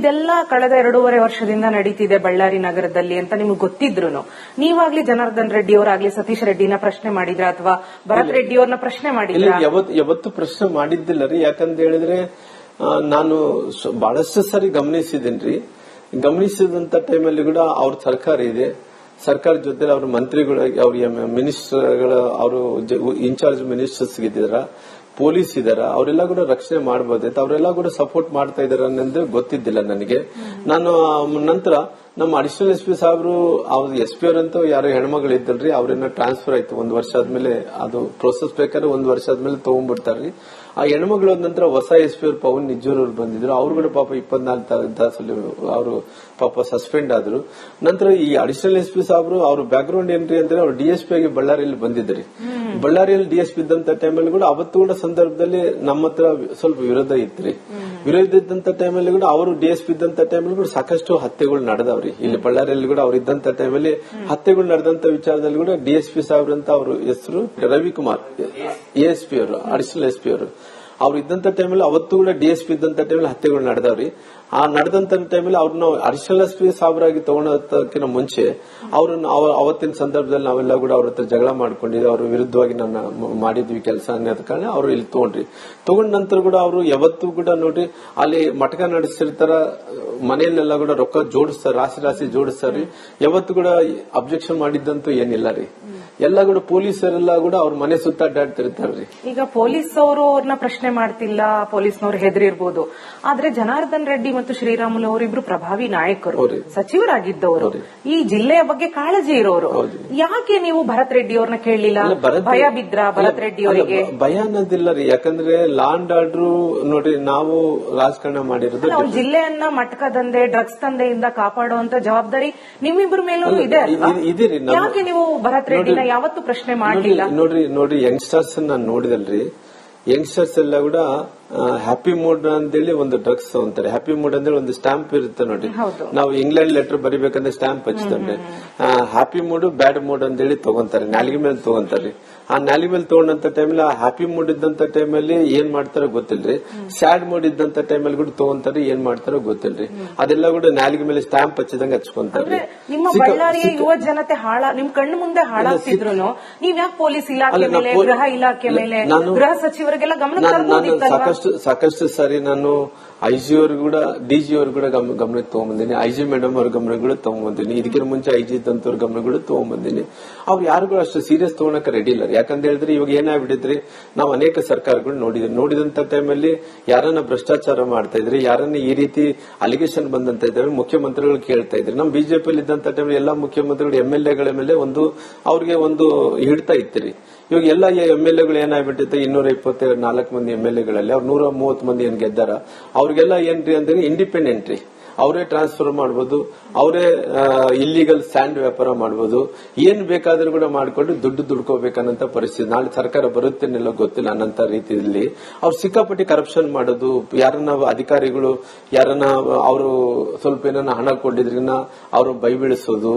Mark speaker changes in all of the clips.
Speaker 1: ಇದೆಲ್ಲ ಕಳೆದ 2.5 ವರ್ಷದಿಂದ ನಡೀತಿದೆ ಬಳ್ಳಾರಿ ನಗರದಲ್ಲಿ ಅಂತ ನಿಮ್ಗೆ ಗೊತ್ತಿದ್ರು ನೀವಾಗ್ಲಿ ಜನಾರ್ದನ್ ರೆಡ್ಡಿ ಅವರಾಗ್ಲಿ ಸತೀಶ್ ರೆಡ್ಡಿನ ಪ್ರಶ್ನೆ ಮಾಡಿದ್ರ ಅಥವಾ ಭರತ್ ರೆಡ್ಡಿ ಅವ್ರನ್ನ ಪ್ರಶ್ನೆ ಮಾಡಿದ್ರ?
Speaker 2: ಯಾವತ್ತು ಪ್ರಶ್ನೆ ಮಾಡಿದ್ದಿಲ್ಲ ರೀ. ಯಾಕಂತ ಹೇಳಿದ್ರೆ ನಾನು ಬಹಳಷ್ಟು ಸಾರಿ ಗಮನಿಸಿದ್ದೇನ್ರಿ. ಗಮನಿಸಿದಂತ ಟೈಮಲ್ಲಿ ಕೂಡ ಅವ್ರ ಸರ್ಕಾರ ಇದೆ, ಸರ್ಕಾರ ಜೊತೆ ಅವ್ರ ಮಂತ್ರಿಗಳು, ಅವ್ರ ಮಿನಿಸ್ಟರ್ಗಳ, ಅವರು ಇನ್ಚಾರ್ಜ್ ಮಿನಿಸ್ಟರ್ಸ್ ಇದ್ದಾರ, ಪೊಲೀಸ್ ಇದಾರ, ಅವರೆಲ್ಲ ಕೂಡ ರಕ್ಷಣೆ ಮಾಡಬಹುದಿತ್ತು. ಅವರೆಲ್ಲ ಕೂಡ ಸಪೋರ್ಟ್ ಮಾಡ್ತಾ ಇದಾರೆ ಅನ್ನೋದು ಗೊತ್ತಿದ್ದಿಲ್ಲ ನನಗೆ. ನಾನು ನಂತರ ನಮ್ಮ ಅಡಿಷನಲ್ SP ಸಾಹೇಬ್ರು, ಅವ್ರ SP ಅವರಂತೂ ಯಾರು ಹೆಣ್ಮಗಳು ಇದ್ದಲ್ರಿ, ಅವ್ರನ್ನ ಟ್ರಾನ್ಸ್ಫರ್ ಆಯ್ತು 1 ವರ್ಷ ಆದ್ಮೇಲೆ. ಅದು ಪ್ರೋಸೆಸ್ ಬೇಕಾದ್ರೆ 1 ವರ್ಷ ಆದ್ಮೇಲೆ ತಗೊಂಡ್ಬಿಡ್ತಾರ್ರಿ. ಆ ಹೆಣ್ಮಗಳು ನಂತರ ಹೊಸ SP ಅವ್ರು ಪವನ್ ನಿಜ್ಜೂರ್ ಬಂದಿದ್ರು. ಅವ್ರು ಕೂಡ ಪಾಪ 24 ತಾಸಲ್ಲಿ ಅವರು ಪಾಪ ಸಸ್ಪೆಂಡ್ ಆದ್ರು. ನಂತರ ಈ ಅಡಿಷನಲ್ SP ಸಾಹೇಬ್ರು ಅವ್ರ ಬ್ಯಾಕ್ ಗ್ರೌಂಡ್ ಏನ್ರಿ ಅಂದ್ರೆ ಅವ್ರು DSP ಆಗಿ ಬಳ್ಳಾರಿಯಲ್ಲಿ ಬಂದಿದ್ರಿ. ಬಳ್ಳಾರಿಯಲ್ಲಿ DSP ಇದ್ದಂತ ಟೈಮಲ್ಲಿ ಕೂಡ ಅವತ್ತು ಕೂಡ ಸಂದರ್ಭದಲ್ಲಿ ನಮ್ಮ ಹತ್ರ ಸ್ವಲ್ಪ ವಿರೋಧ ಇತ್ರಿ. ವಿರೋಧ ಇದ್ದಂತ ಟೈಮಲ್ಲಿ ಕೂಡ ಅವರು DSP ಇದ್ದಂತ ಟೈಮಲ್ಲಿ ಕೂಡ ಸಾಕಷ್ಟು ಹತ್ಯೆಗಳು ನಡೆದವ್ರಿ. ಇಲ್ಲಿ ಬಳ್ಳಾರಿಯಲ್ಲಿ ಕೂಡ ಅವ್ರು ಇದ್ದಂತ ಟೈಮಲ್ಲಿ ಹತ್ಯೆಗಳು ನಡೆದಂತ ವಿಚಾರದಲ್ಲಿ ಕೂಡ DSP ಸಾಹೇಬ್ರು ಅಂತ ಅವ್ರ ಹೆಸರು ರವಿಕುಮಾರ್, ASP ಅವರು, ಅಡಿಷನಲ್ SP ಅವರು. ಅವ್ರು ಇದ್ದಂತ ಟೈಮಲ್ಲಿ ಅವತ್ತು ಕೂಡ DSP ಇದ್ದಂತ ಟೈಮಲ್ಲಿ ಹತ್ಯೆಗಳು ನಡೆದವ್ರಿ. ಆ ನಡೆದಂತ ಟೈಮಲ್ಲಿ ಅವ್ರನ್ನ ಅಡಿಷನಲ್ SP ಸಾಹೇಬರಾಗಿ ತಗೊಳೋದಕ್ಕಿಂತ ಮುಂಚೆ ಅವ್ರನ್ನ ಅವತ್ತಿನ ಸಂದರ್ಭದಲ್ಲಿ ನಾವೆಲ್ಲ ಕೂಡ ಅವ್ರ ಹತ್ರ ಜಗಳ ಮಾಡ್ಕೊಂಡಿದ್ವಿ. ಅವ್ರ ವಿರುದ್ಧವಾಗಿ ನನ್ನ ಮಾಡಿದ್ವಿ ಕೆಲಸ ಅನ್ನೋದ ಕಾರಣ ಅವ್ರು ಇಲ್ಲಿ ತಗೊಂಡ ನಂತರ ಕೂಡ ಅವರು ಯಾವತ್ತೂ ಕೂಡ ನೋಡ್ರಿ ಅಲ್ಲಿ ಮಟಕ ನಡೆಸಿರ್ತಾರ, ಮನೆಯಲ್ಲೆಲ್ಲ ಕೂಡ ರೊಕ್ಕ ಜೋಡಿಸ್ತಾರ, ರಾಶಿ ಜೋಡಿಸ್ತಾರ್ರಿ. ಯಾವತ್ತು ಕೂಡ ಅಬ್ಜೆಕ್ಷನ್ ಮಾಡಿದ್ದಂತೂ ಏನಿಲ್ಲ ರೀ. ಎಲ್ಲ ಕೂಡ ಪೊಲೀಸರೆಲ್ಲ ಕೂಡ ಅವ್ರ ಮನೆ ಸುತ್ತ ಅಡ್ಡಾಡ್ತಿರ್ತಾರ್ರಿ.
Speaker 1: ಈಗ ಪೊಲೀಸ್ ಅವರು ಅವ್ರನ್ನ ಪ್ರಶ್ನೆ ಮಾಡ್ತಿಲ್ಲ, ಪೊಲೀಸ್ನವ್ರು ಹೆದರಿರ್ಬೋದು. ಆದ್ರೆ ಜನಾರ್ದನ್ ರೆಡ್ಡಿ ಮತ್ತು ಶ್ರೀರಾಮುಲು ಅವರಿಬ್ರು ಪ್ರಭಾವಿ ನಾಯಕರು, ಸಚಿವರಾಗಿದ್ದವರು, ಈ ಜಿಲ್ಲೆಯ ಬಗ್ಗೆ ಕಾಳಜಿ ಇರೋರು. ಯಾಕೆ ನೀವು ಭರತ್ ರೆಡ್ಡಿ ಅವ್ರನ್ನ ಕೇಳಲಿಲ್ಲ? ಭಯ ಬಿದ್ರ ಭರತ್ ರೆಡ್ಡಿ ಅವರಿಗೆ?
Speaker 2: ಭಯ ಅನ್ನೋದಿಲ್ಲ ರೀ. ಯಾಕಂದ್ರೆ ಲಾ ಅಂಡ್ ಆರ್ಡರ್ ನೋಡ್ರಿ, ನಾವು ರಾಜಕಾರಣ ಮಾಡಿರೋದು
Speaker 1: ಜಿಲ್ಲೆಯನ್ನ ಮಟಕ ದಂಧೆ, ಡ್ರಗ್ಸ್ ದಂಧೆಯಿಂದ ಕಾಪಾಡುವಂತ ಜವಾಬ್ದಾರಿ ನಿಮ್ಮಿಬ್ಬರ ಮೇಲೂ ಇದೆ. ಯಾಕೆ ನೀವು ಭರತ್ ರೆಡ್ಡಿನ ಯಾವತ್ತೂ ಪ್ರಶ್ನೆ ಮಾಡಲಿಲ್ಲ?
Speaker 2: ನೋಡ್ರಿ ಯಂಗ್ಸ್ಟರ್ಸ್ ನಾನು ನೋಡಿದಲ್ರಿ, ಯಂಗ್ಸ್ಟರ್ಸ್ ಎಲ್ಲ ಕೂಡ ಹ್ಯಾಪಿ ಮೂಡ್ ಅಂತೇಳಿ ಒಂದು ಡ್ರಗ್ಸ್ ತಗೊಂತಾರೆ. ಹ್ಯಾಪಿ ಮೂಡ್ ಅಂದ್ರೆ ಒಂದು ಸ್ಟಾಂಪ್ ಇರುತ್ತೆ ನೋಡಿ, ನಾವು ಇಂಗ್ಲೆಂಡ್ ಲೆಟರ್ ಬರಿಬೇಕಂದ್ರೆ ಸ್ಟಾಂಪ್ ಹಚ್ತಾರೆ. ಹ್ಯಾಪಿ ಮೂಡ್, ಬ್ಯಾಡ್ ಮೂಡ್ ಅಂತೇಳಿ ತಗೊಂತಾರೆ, ನಾಲಿಗೆ ಮೇಲೆ ತಗೊಂತಾರೆ. ಆ ನಾಲಿಗೆ ಮೇಲೆ ತಗೊಂಡಂತ ಟೈಮಲ್ಲಿ ಆ ಹ್ಯಾಪಿ ಮೂಡ್ ಇದ್ದಂತ ಟೈಮಲ್ಲಿ ಏನ್ ಮಾಡ್ತಾರೋ ಗೊತ್ತಿಲ್ರಿ, ಸ್ಯಾಡ್ ಮೂಡ್ ಇದ್ದಂತ ಟೈಮಲ್ಲಿ ಕೂಡ ತಗೊಂತಾರೆ, ಏನ್ ಮಾಡ್ತಾರೋ ಗೊತ್ತಿಲ್ರಿ. ಅದೆಲ್ಲ ಕೂಡ ನಾಲಿಗೆ ಮೇಲೆ ಸ್ಟಾಂಪ್ ಹಚ್ಚಿದಂಗೆ ಹಚ್ಕೊಂತಾರೆ.
Speaker 1: ನಿಮ್ಮ ಬಳ್ಳಾರಿಯ ಯುವ ಜನತೆ ನಿಮ್ ಕಣ್ಣು ಮುಂದೆ ಹಾಳಾಗ್ತಿದ್ರು ನೀವ್ ಯಾಕೆ ಪೊಲೀಸ್ ಇಲಾಖೆ ಮೇಲೆ, ಗೃಹ ಇಲಾಖೆ ಮೇಲೆ, ಗೃಹ ಸಚಿವರಿಗೆಲ್ಲ ಗಮನ?
Speaker 2: ಸಾಕಷ್ಟು ಸಾರಿ ನಾನು IG ಅವ್ರು ಕೂಡ, DG ಅವ್ರು ಕೂಡ ಗಮನಕ್ಕೆ ತಗೊಂಡ್ಬಂದಿನಿ, IG ಮೇಡಮ್ ಅವ್ರ ಗಮನ ಕೂಡ ತಗೊಂಡ್ಬಂದಿನಿ, ಇದಕ್ಕಿಂತ ಮುಂಚೆ IG ಇದ್ದಂತವ್ರ ಗಮನ ಕೂಡ ತಗೊಂಡ್ಬಂದಿನಿ. ಅವ್ರು ಯಾರಿಗೂ ಅಷ್ಟು ಸೀರಿಯಸ್ ತಗೊಳಕ್ಕೆ ರೆಡಿ ಇಲ್ಲ. ಯಾಕಂತ ಹೇಳಿದ್ರೆ ಇವಾಗ ಏನಾಗ್ಬಿಟ್ಟಿದ್ರಿ, ನಾವು ಅನೇಕ ಸರ್ಕಾರಗಳು ನೋಡಿದಂತ ಟೈಮಲ್ಲಿ ಯಾರನ್ನ ಭ್ರಷ್ಟಾಚಾರ ಮಾಡ್ತಾ ಇದ್ರಿ, ಯಾರನ್ನ ಈ ರೀತಿ ಅಲಿಗೇಷನ್ ಬಂದಂತ ಇದ್ದಾರೆ ಮುಖ್ಯಮಂತ್ರಿಗಳು ಕೇಳ್ತಾ ಇದ್ರಿ. ನಮ್ಮ ಬಿಜೆಪಿಯಲ್ಲಿ ಇದ್ದಂತ ಟೈಮಲ್ಲಿ ಎಲ್ಲಾ ಮುಖ್ಯಮಂತ್ರಿಗಳು MLAಗಳ ಮೇಲೆ ಅವ್ರಿಗೆ ಒಂದು ಹಿಡ್ತಾ ಇತ್ತು. ಇವಾಗ ಎಲ್ಲ MLAಗಳು ಏನಾಗ್ಬಿಟ್ಟಿತ್ತು, 224 ಮಂದಿ MLAಗಳಲ್ಲಿ ಅವ್ರು 130 ಮಂದಿ ಏನ್ ಗೆದ್ದಾರ, ಅವ್ರಿಗೆಲ್ಲ ಏನ್ರಿ ಅಂದ್ರೆ ಇಂಡಿಪೆಂಡೆಂಟ್ ರೀ. ಅವರೇ ಟ್ರಾನ್ಸ್ಫರ್ ಮಾಡಬಹುದು, ಅವರೇ ಇಲ್ಲಿಗಲ್ ಸ್ಯಾಂಡ್ ವ್ಯಾಪಾರ ಮಾಡಬಹುದು, ಏನ್ ಬೇಕಾದ್ರೂ ಕೂಡ ಮಾಡ್ಕೊಂಡು ದುಡ್ಡು ದುಡ್ಕೋಬೇಕನ್ನಂತ ಪರಿಸ್ಥಿತಿ. ನಾಳೆ ಸರ್ಕಾರ ಬರುತ್ತೇನೆಲ್ಲ ಗೊತ್ತಿಲ್ಲ ಅನ್ನಂತ ರೀತಿಯಲ್ಲಿ ಅವ್ರು ಸಿಕ್ಕಾಪಟ್ಟಿ ಕರಪ್ಷನ್ ಮಾಡೋದು. ಯಾರನ್ನ ಅಧಿಕಾರಿಗಳು ಯಾರನ್ನ ಅವರು ಸ್ವಲ್ಪ ಏನನ್ನ ಹಣ ಕೊಟ್ಟಿದ್ರಿನ ಅವರು ಬೈಬೀಳಿಸೋದು,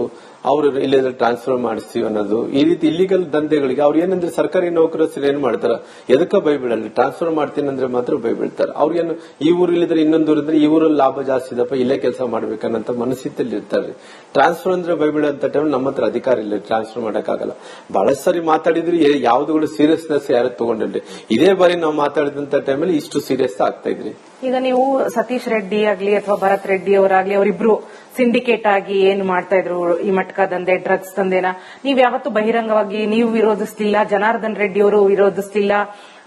Speaker 2: ಅವ್ರು ಇಲ್ಲೇ ಟ್ರಾನ್ಸ್ಫರ್ ಮಾಡಿಸ್ತೀವಿ ಅನ್ನೋದು, ಈ ರೀತಿ ಇಲ್ಲಿಗಲ್ ದಂಧೆಗಳಿಗೆ ಅವ್ರು ಏನಂದ್ರೆ ಸರ್ಕಾರಿ ನೌಕರರು ಏನ್ ಮಾಡ್ತಾರ, ಎದಕ್ಕ ಬೈಬೀಳಲ್ಲಿ ಟ್ರಾನ್ಸ್ಫರ್ ಮಾಡ್ತೀನಿ ಅಂದ್ರೆ ಮಾತ್ರ ಬೈಬೀಳ್ತಾರೆ. ಅವ್ರಿಗೇನು ಈ ಊರಲ್ಲಿದ್ರೆ ಇನ್ನೊಂದು ಊರಿದ್ರೆ ಈ ಊರಲ್ಲಿ ಲಾಭ ಜಾಸ್ತಿ ಇದಪ್ಪ, ಇಲ್ಲೇ ಕೆಲಸ ಮಾಡ್ಬೇಕನ್ನಂತ ಮನಸ್ಥಿತಿಯಲ್ಲಿ ಇರ್ತಾರೆ. ಟ್ರಾನ್ಸ್ಫರ್ ಅಂದ್ರೆ ಬೈಬೀಳ ಅಂತ ಟೈಮ್ ನಮ್ಮ ಹತ್ರ ಅಧಿಕಾರ ಇಲ್ಲ, ಟ್ರಾನ್ಸ್ಫರ್ ಮಾಡಕ್ಕಾಗಲ್ಲ. ಬಹಳಷ್ಟು ಸಾರಿ ಮಾತಾಡಿದ್ರು ಯಾವ್ದು ಕೂಡ ಸೀರಿಯಸ್ನೆಸ್ ಯಾರು ತಗೊಂಡಿಲ್ರಿ. ಇದೇ ಬಾರಿ ನಾವು ಮಾತಾಡಿದಂತ ಟೈಮಲ್ಲಿ ಇಷ್ಟು ಸೀರಿಯಸ್ ಆಗ್ತಾ ಇದ್ರಿ.
Speaker 1: ಈಗ ನೀವು ಸತೀಶ್ ರೆಡ್ಡಿ ಆಗ್ಲಿ ಅಥವಾ ಭರತ್ ರೆಡ್ಡಿ ಅವರಾಗ್ಲಿ ಅವರಿಬ್ರು ಸಿಂಡಿಕೇಟ್ ಆಗಿ ಏನು ಮಾಡ್ತಾ ಇದ್ರು, ಈ ಮಟಕ ದಂಧೆ, ಡ್ರಗ್ಸ್ ದಂಧೆನ ನೀವ್ ಯಾವತ್ತೂ ಬಹಿರಂಗವಾಗಿ ನೀವು ವಿರೋಧಿಸ್ಲಿಲ್ಲ, ಜನಾರ್ದನ್ ರೆಡ್ಡಿ ಅವರು ವಿರೋಧಿಸ್ಲಿಲ್ಲ,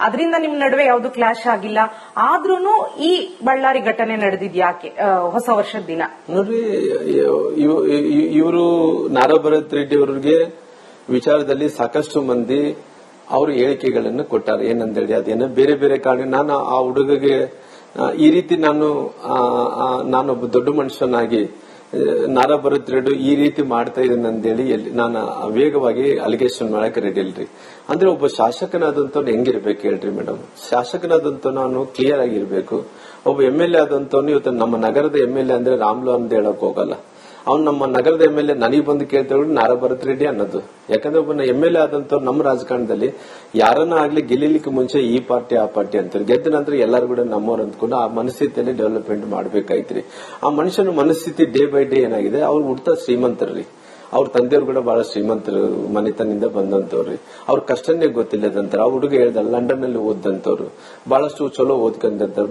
Speaker 1: ಅದರಿಂದ ನಿಮ್ ನಡುವೆ ಯಾವ್ದು ಕ್ಲಾಶ್ ಆಗಿಲ್ಲ. ಆದ್ರೂನು ಈ ಬಳ್ಳಾರಿ ಘಟನೆ ನಡೆದಿದ್ ಯಾಕೆ ಹೊಸ ವರ್ಷದ ದಿನ?
Speaker 2: ನೋಡ್ರಿ, ಇವರು ನಾರಾ ಭರತ್ ರೆಡ್ಡಿ ಅವರಿಗೆ ವಿಚಾರದಲ್ಲಿ ಸಾಕಷ್ಟು ಮಂದಿ ಅವರು ಹೇಳಿಕೆಗಳನ್ನು ಕೊಟ್ಟಾರೆ. ಏನಂದೇಳಿ ಅದೇನೋ ಬೇರೆ ಬೇರೆ ಕಾರಣ ನಾನು ಆ ಹುಡುಗಗೆ ಈ ರೀತಿ ನಾನೊಬ್ಬ ದೊಡ್ಡ ಮನುಷ್ಯನಾಗಿ ನಾರಾ ಭರತ್ ರೆಡ್ಡಿ ಈ ರೀತಿ ಮಾಡ್ತಾ ಇದ್ದೇನೆ ಅಂತೇಳಿ ನಾನು ವೇಗವಾಗಿ ಅಲಿಗೇಷನ್ ಮಾಡಕ್ಕೆ ರೆಡಿ ಇಲ್ರಿ. ಅಂದ್ರೆ ಒಬ್ಬ ಶಾಸಕನಾದಂತವ್ನು ಹೆಂಗಿರ್ಬೇಕು ಹೇಳ್ರಿ ಮೇಡಮ್? ಶಾಸಕನಾದಂತ ನಾನು ಕ್ಲಿಯರ್ ಆಗಿರ್ಬೇಕು. ಒಬ್ಬ MLA ಆದಂತವ್ನು ಇವತ್ತು ನಮ್ಮ ನಗರದ MLA ಅಂದ್ರೆ ರಾಮ್ಲು ಅಂತ ಹೇಳಕ್ ಹೋಗಲ್ಲ. ಅವ್ನು ನಮ್ಮ ನಗರದ MLA ನನಗೆ ಬಂದು ಕೇಳ್ತಾ ನಾರಾ ಭರತ್ ರೆಡ್ಡಿ ಅನ್ನೋದು. ಯಾಕಂದ್ರೆ ಒಬ್ಬ MLA ಆದಂತವ್ರು ನಮ್ಮ ರಾಜಕಾರಣದಲ್ಲಿ ಯಾರನ್ನ ಆಗ್ಲಿ ಗೆಲ್ಲಿಲಿಕ್ಕೆ ಮುಂಚೆ ಈ ಪಾರ್ಟಿ ಆ ಪಾರ್ಟಿ ಅಂತಾರೆ, ಗೆದ್ದ ನಂತರ ಎಲ್ಲರೂ ಕೂಡ ನಮ್ಮವ್ರು ಅಂದ್ಕೊಂಡು ಆ ಮನಸ್ಥಿತಿಯಲ್ಲಿ ಡೆವಲಪ್ಮೆಂಟ್ ಮಾಡ್ಬೇಕಾಯ್ತ್ರಿ. ಆ ಮನುಷ್ಯನ ಮನಸ್ಥಿತಿ ಡೇ ಬೈ ಡೇ ಏನಾಗಿದೆ, ಅವ್ರು ಹುಡ್ತಾ ಶ್ರೀಮಂತರ್ರಿ, ಅವ್ರ ತಂದೆಯವ್ರು ಕೂಡ ಬಹಳ ಶ್ರೀಮಂತರು ಮನೆತನದಿಂದ ಬಂದಂತವ್ರಿ, ಅವ್ರ ಕಷ್ಟನೇ ಗೊತ್ತಿಲ್ಲದಂತಾರ. ಆ ಹುಡುಗ ಹೇಳ್ದ ಲಂಡನ್ ನಲ್ಲಿ ಓದಂತವ್ರು, ಬಹಳಷ್ಟು ಚಲೋ ಓದ್ಕೊಂಡಂತವ್ರು,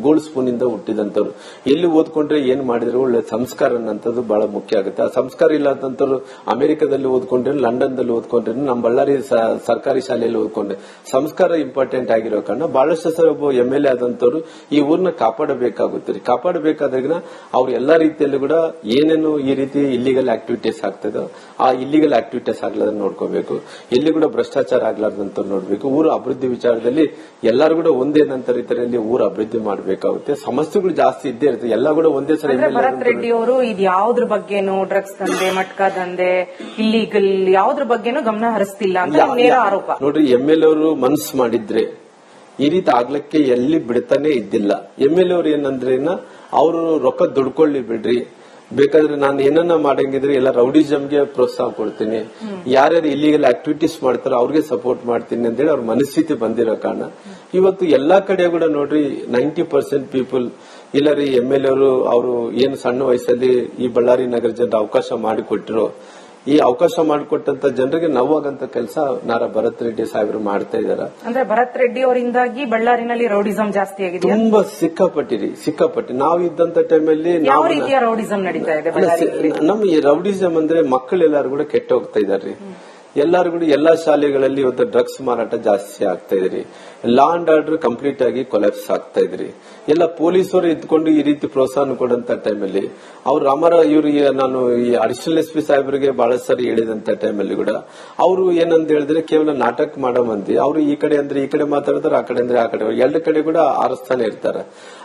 Speaker 2: ಗೋಲ್ಡ್ ಸ್ಪೂನ್ ಇಂದ ಹುಟ್ಟಿದಂತವ್ರು. ಎಲ್ಲಿ ಓದ್ಕೊಂಡ್ರೆ ಏನ್ ಮಾಡಿದ್ರೆ ಒಳ್ಳೆ ಸಂಸ್ಕಾರ ಅನ್ನೋದು ಬಹಳ ಮುಖ್ಯ ಆಗುತ್ತೆ. ಆ ಸಂಸ್ಕಾರ ಇಲ್ಲದಂತವ್ರು ಅಮೆರಿಕದಲ್ಲಿ ಓದ್ಕೊಂಡ್ರೆ, ಲಂಡನ್ ದಲ್ಲಿ ಓದ್ಕೊಂಡ್ರೆ, ನಮ್ಮ ಬಳ್ಳಾರಿ ಸರ್ಕಾರಿ ಶಾಲೆಯಲ್ಲಿ ಓದ್ಕೊಂಡ್ರೆ ಸಂಸ್ಕಾರ ಇಂಪಾರ್ಟೆಂಟ್ ಆಗಿರೋ ಕಾರಣ ಬಹಳಷ್ಟು ಸಲ ಒಬ್ಬ MLA ಆದಂತವ್ರು ಈ ಊರ್ನ ಕಾಪಾಡಬೇಕಾಗುತ್ತೆ. ಕಾಪಾಡಬೇಕಾದಾಗ ಅವ್ರು ಎಲ್ಲಾ ರೀತಿಯಲ್ಲೂ ಕೂಡ ಏನೇನು ಈ ರೀತಿ ಇಲ್ಲಿಗಲ್ ಆಕ್ಟಿವಿಟೀಸ್ ಆಗ್ತದೋ ಆ ಇಲ್ಲಿಗಲ್ ಆಕ್ಟಿವಿಟೀಸ್ ಆಗ್ಲಾರ್ದು ನೋಡ್ಕೋಬೇಕು, ಎಲ್ಲಿ ಕೂಡ ಭ್ರಷ್ಟಾಚಾರ ಆಗ್ಲಾರ್ದಂತ ನೋಡ್ಬೇಕು. ಊರ ಅಭಿವೃದ್ಧಿ ವಿಚಾರದಲ್ಲಿ ಎಲ್ಲರೂ ಕೂಡ ಒಂದೇ ನಂತರ ರೀತಿಯಲ್ಲಿ ಊರ ಅಭಿವೃದ್ಧಿ ಮಾಡಬೇಕಾಗುತ್ತೆ. ಸಮಸ್ಯೆಗಳು ಜಾಸ್ತಿ ಇದ್ದೇ ಇರುತ್ತೆ, ಎಲ್ಲ ಕೂಡ ಒಂದೇ ಸಲ.
Speaker 1: ಭರತ್ ರೆಡ್ಡಿ ಅವರು ಇದು ಯಾವ್ದ್ರ ಬಗ್ಗೆನೂ ಡ್ರಗ್ಸ್ ದಂಧೆ, ಮಟ್ಕಾ ದಂಧೆ, ಇಲ್ಲಿಗಲ್ ಯಾವ್ದ್ರ ಬಗ್ಗೆನೂ ಗಮನ ಹರಿಸ್ತಿಲ್ಲ ಅಂತ ನೇರ ಆರೋಪ.
Speaker 2: ನೋಡ್ರಿ, MLA ಅವರು ಮನಸ್ಸು ಮಾಡಿದ್ರೆ ಈ ರೀತಿ ಆಗ್ಲಿಕ್ಕೆ ಎಲ್ಲಿ ಬಿಡ್ತಾನೆ ಇದ್ದಿಲ್ಲ. MLA ಅವ್ರು ಏನಂದ್ರೆ ಅವರು ರೊಕ್ಕ ದುಡ್ಕೊಳ್ಳಿ ಬಿಡ್ರಿ, ಬೇಕಾದ್ರೆ ನಾನು ಏನನ್ನ ಮಾಡಂಗಿದ್ರೆ ಎಲ್ಲ ರೌಡಿಸಮ್ಗೆ ಪ್ರೋತ್ಸಾಹ ಕೊಡ್ತೀನಿ, ಯಾರ್ಯಾರು ಇಲ್ಲಿಗಲ್ ಆಕ್ಟಿವಿಟೀಸ್ ಮಾಡ್ತಾರೋ ಅವ್ರಿಗೆ ಸಪೋರ್ಟ್ ಮಾಡ್ತೀನಿ ಅಂತೇಳಿ ಅವ್ರ ಮನಸ್ಥಿತಿ ಬಂದಿರೋ ಕಾರಣ ಇವತ್ತು ಎಲ್ಲಾ ಕಡೆ ಕೂಡ ನೋಡ್ರಿ 90% ಪೀಪಲ್ ಇಲ್ಲ ರೀ MLA ಅವರು ಏನು ಸಣ್ಣ ವಯಸ್ಸಲ್ಲಿ ಈ ಬಳ್ಳಾರಿ ನಗರ ಜನರ ಅವಕಾಶ ಮಾಡಿಕೊಟ್ಟಿರೋ ಈ ಅವಕಾಶ ಮಾಡಿಕೊಟ್ಟಂತ ಜನರಿಗೆ ನೋವಾಗಂತ ಕೆಲಸ ನಾರಾ ಭರತ್ ರೆಡ್ಡಿ ಸಾಹೇಬರು ಮಾಡ್ತಾ ಇದಾರೆ.
Speaker 1: ಅಂದ್ರೆ ಭರತ್ ರೆಡ್ಡಿ ಅವರಿಂದಾಗಿ ಬಳ್ಳಾರಿನಲ್ಲಿ ರೌಡಿಸಂ ಜಾಸ್ತಿ ಆಗಿದೆ,
Speaker 2: ತುಂಬಾ ಸಿಕ್ಕಾಪಟ್ಟಿ. ನಾವು ಇದ್ದಂತ ಟೈಮಲ್ಲಿ
Speaker 1: ಯಾವ ರೀತಿಯ ರೌಡಿಸಂ ನಡೀತಾ ಇದೆ?
Speaker 2: ನಮ್ಮ ಈ ರೌಡಿಸಂ ಅಂದ್ರೆ ಮಕ್ಕಳೆಲ್ಲರೂ ಕೂಡ ಕೆಟ್ಟ ಹೋಗ್ತಾ ಇದಾರೆ. ಎಲ್ಲಾರು ಕೂಡ ಎಲ್ಲಾ ಶಾಲೆಗಳಲ್ಲಿ ಇವತ್ತು ಡ್ರಗ್ಸ್ ಮಾರಾಟ ಜಾಸ್ತಿ ಆಗ್ತಾ ಇದ್ರಿ, ಲಾ ಅಂಡ್ ಆರ್ಡರ್ ಕಂಪ್ಲೀಟ್ ಆಗಿ ಕೊಲಾಪ್ಸ್ ಆಗ್ತಾ ಇದ್ರಿ. ಎಲ್ಲ ಪೊಲೀಸರು ಇದ್ಕೊಂಡು ಈ ರೀತಿ ಪ್ರೋತ್ಸಾಹ ಕೊಡಂತ ಟೈಮಲ್ಲಿ ಅವ್ರು ಇವ್ರಿಗೆ ನಾನು ಈ ಅಡಿಷನಲ್ SP ಸಾಹೇಬರಿಗೆ ಬಹಳ ಸಾರಿ ಹೇಳಿದಂತ ಟೈಮಲ್ಲಿ ಕೂಡ ಅವರು ಏನಂತ ಹೇಳಿದ್ರೆ ಕೇವಲ ನಾಟಕ ಮಾಡೋ ಮಂದಿ, ಅವರು ಈ ಕಡೆ ಅಂದ್ರೆ ಈ ಕಡೆ ಮಾತಾಡ್ತಾರೆ, ಆ ಕಡೆ ಅಂದ್ರೆ ಆ ಕಡೆ, ಎರಡು ಕಡೆ ಕೂಡ ಆರಿಸ್ತಾನೆ ಇರ್ತಾರೆ.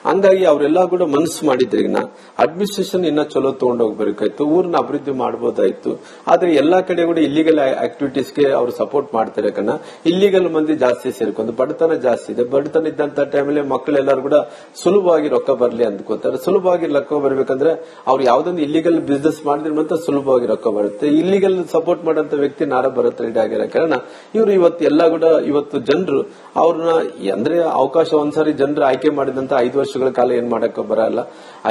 Speaker 2: ಹಂಗಾಗಿ ಅವರೆಲ್ಲ ಕೂಡ ಮನಸ್ಸು ಮಾಡಿದ್ರಿಗಿನ ಅಡ್ಮಿನಿಸ್ಟ್ರೇಷನ್ ಇನ್ನ ಚಲೋ ತಗೊಂಡೋಗ್ಬೇಕಾಯ್ತು, ಊರನ್ನ ಅಭಿವೃದ್ಧಿ ಮಾಡಬಹುದಾಯ್ತು. ಆದ್ರೆ ಎಲ್ಲಾ ಕಡೆ ಕೂಡ ಇಲ್ಲಿಗಲ್ ಆಕ್ಟಿವಿಟೀಸ್ಗೆ ಅವ್ರು ಸಪೋರ್ಟ್ ಮಾಡ್ತಾರೆ. ಕನ್ನ ಇಲ್ಲಿಗಲ್ ಮಂದಿ ಜಾಸ್ತಿ ಸೇರ್ಕೊಂಡು ಬಡತನ ಜಾಸ್ತಿ ಇದೆ. ಬಡತನ ಇದ್ದಂತ ಟೈಮಲ್ಲಿ ಮಕ್ಕಳೆಲ್ಲರೂ ಕೂಡ ಸುಲಭವಾಗಿ ರೊಕ್ಕ ಬರ್ಲಿ ಅಂದ್ಕೋತಾರೆ. ಸುಲಭವಾಗಿ ರೊಕ್ಕ ಬರ್ಬೇಕಂದ್ರೆ ಅವ್ರು ಯಾವ್ದೊಂದು ಇಲ್ಲಿಗಲ್ ಬಿಸ್ನೆಸ್ ಮಾಡಿದ್ರೆ ಮಾತ್ರ ಸುಲಭವಾಗಿ ರೊಕ್ಕ ಬರುತ್ತೆ. ಇಲ್ಲಿಗಲ್ ಸಪೋರ್ಟ್ ಮಾಡಂತ ವ್ಯಕ್ತಿ ನಾರಾ ಭರತ್ ರೆಡ್ಡಿ ಆಗಿರೋ ಕಾರಣ ಇವರು ಇವತ್ತು ಎಲ್ಲ ಕೂಡ ಇವತ್ತು ಜನರು ಅವ್ರನ್ನ ಅಂದ್ರೆ ಅವಕಾಶ ಒಂದ್ಸಾರಿ ಜನರು ಆಯ್ಕೆ ಮಾಡಿದಂತ 5 ವರ್ಷಗಳ ಕಾಲ ಏನ್ ಮಾಡಕ್ಕೆ ಬರಲ್ಲ.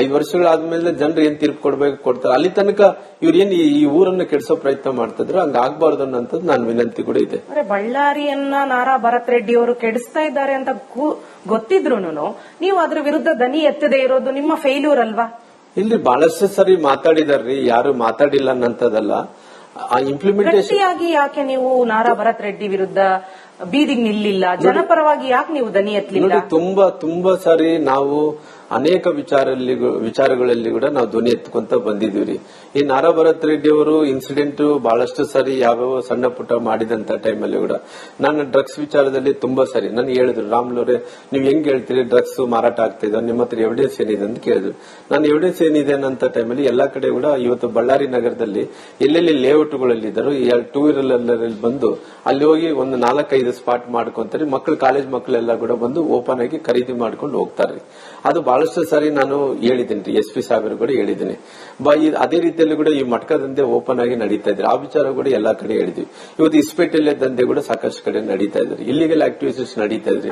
Speaker 2: 5 ವರ್ಷಗಳಾದ್ಮೇಲೆ ಜನರು ಏನ್ ತೀರ್ಪು ಕೊಡ್ತಾರೆ, ಅಲ್ಲಿ ತನಕ ಇವ್ರೇನ್ ಈ ಊರನ್ನ ಕೆಡಿಸೋ ಪ್ರಯತ್ನ ಮಾಡ್ತಿದ್ರು, ಹಂಗ ಆಗ್ಬಾರ್ದು ಅನ್ನೋಂಥದ್ದು ನಾನು ವಿನಂತಿ ಕೂಡ ಇದೆ.
Speaker 1: ಬಳ್ಳಾರಿಯನ್ನ ನಾರಾ ಭರತ್ ರೆಡ್ಡಿ ಅವರು ಕೆಡಿಸ್ತಾ ಇದ್ದಾರೆ ಅಂತ ಗೊತ್ತಿದ್ರು ನೀವು ಅದ್ರ ವಿರುದ್ಧ ದನಿ ಎತ್ತದೇ ಇರೋದು ನಿಮ್ಮ ಫೇಲ್ಯೂರ್ ಅಲ್ವಾ?
Speaker 2: ಇಲ್ಲಿ ಬಹಳಷ್ಟು ಸರಿ ಮಾತಾಡಿದಾರ್ರಿ, ಯಾರು ಮಾತಾಡಿಲ್ಲ ಅನ್ನಂತದಲ್ಲ. ಇಂಪ್ಲಿಮೆಂಟೇಷನ್
Speaker 1: ಯಾಕೆ ನೀವು ನಾರಾ ಭರತ್ ರೆಡ್ಡಿ ವಿರುದ್ಧ ಬೀದಿಗೆ ನಿಲ್ಲಿಲ್ಲ? ಜನಪರವಾಗಿ ಯಾಕೆ ನೀವು ದನಿ ಎತ್ತಲಿಲ್ಲ?
Speaker 2: ತುಂಬಾ ಸಾರಿ ನಾವು ಅನೇಕ ವಿಚಾರಗಳಲ್ಲಿ ಕೂಡ ನಾವು ಧ್ವನಿ ಎತ್ಕೊಂತ ಬಂದಿದೀವಿ. ಈ ನಾರಾ ಭರತ್ ರೆಡ್ಡಿ ಅವರು ಇನ್ಸಿಡೆಂಟ್ ಬಹಳಷ್ಟು ಸಾರಿ ಯಾವ್ಯಾವ ಸಣ್ಣ ಪುಟ್ಟ ಮಾಡಿದಂತ ಟೈಮಲ್ಲಿ ಕೂಡ ನಾನು ಡ್ರಗ್ಸ್ ವಿಚಾರದಲ್ಲಿ ತುಂಬಾ ಸಾರಿ ನನಗೆ ಹೇಳಿದ್ರು, ರಾಮ್ಲವ್ರೆ ನೀವು ಹೆಂಗ್ ಹೇಳ್ತೀರಿ ಡ್ರಗ್ಸ್ ಮಾರಾಟ ಆಗ್ತಿದೆ, ನಿಮ್ಮ ಹತ್ರ ಎವಿಡೆನ್ಸ್ ಏನಿದೆ ಅಂತ ಕೇಳಿದ್ರು. ನಾನು ಎವಿಡೆನ್ಸ್ ಏನಿದೆ ಅನ್ನೋ ಟೈಮಲ್ಲಿ ಎಲ್ಲಾ ಕಡೆ ಕೂಡ ಇವತ್ತು ಬಳ್ಳಾರಿ ನಗರದಲ್ಲಿ ಎಲ್ಲೆಲ್ಲಿ ಲೇಔಟ್ಗಳಲ್ಲಿದ್ದರು 2 ವೀಲರ್ ಬಂದು ಅಲ್ಲಿ ಹೋಗಿ ಒಂದು 4-5 ಸ್ಪಾಟ್ ಮಾಡ್ಕೊಂತಾರೆ. ಕಾಲೇಜ್ ಮಕ್ಕಳೆಲ್ಲ ಕೂಡ ಬಂದು ಓಪನ್ ಆಗಿ ಖರೀದಿ ಮಾಡ್ಕೊಂಡು ಹೋಗ್ತಾರೆ. ಅದು ಬಹಳಷ್ಟು ಸಾರಿ ನಾನು ಹೇಳಿದ್ದೀನಿ, SP ಸಾಹೇಬರು ಕೂಡ ಹೇಳಿದ್ದೀನಿ. ಅದೇ ರೀತಿಯಲ್ಲಿ ಕೂಡ ಈ ಮಟ್ಕಾ ದಂಧೆ ಓಪನ್ ಆಗಿ ನಡೀತಾ ಇದ್ರೆ ಆ ವಿಚಾರ ಕೂಡ ಎಲ್ಲಾ ಕಡೆ ಹೇಳಿದ್ವಿ. ಇವತ್ತು ಇಸ್ಪೇಟೆಲ್ಲ ದಂಧೆ ಕೂಡ ಸಾಕಷ್ಟು ಕಡೆ ನಡೀತಾ ಇದ್ದಾರೆ, ಇಲ್ಲಿಗಲ್ ಆಕ್ಟಿವಿಟೀಸ್ ನಡೀತಾ ಇದ್ರಿ.